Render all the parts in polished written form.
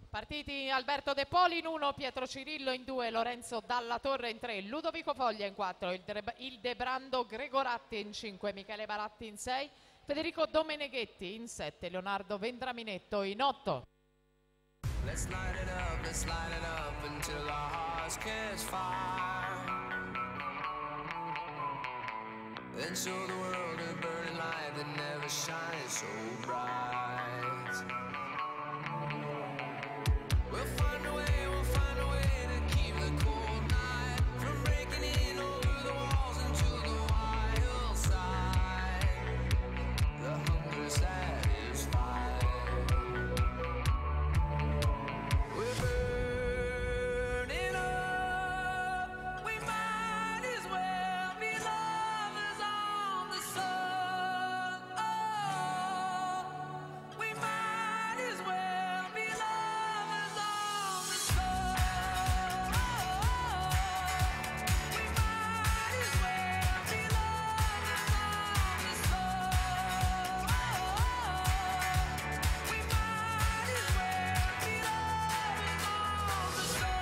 Partiti Alberto De Poli in 1, Pietro Cirillo in 2, Lorenzo Dalla Torre in 3, Ludovico Foglia in 4, il Debrando Gregoratti in 5, Michele Baratti in 6, Federico Domeneghetti in 7, Leonardo Vendraminetto in 8. Let's light it up until our hearts catch fire. And show the world a burning light that never shines so bright. We'll find a way to keep the cold night from breaking in over the walls into the wild side. The hunger satisfied. We're burning up. We might as well be lovers on the sun. Oh, we might as well be lovers on the sun. Oh, we might as well be lovers on the sun. Oh, we might as well be lovers on the sun.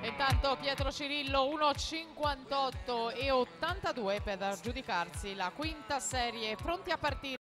Intanto Pietro Cirillo 1,58 e 82 per aggiudicarsi la quinta serie, pronti a partire.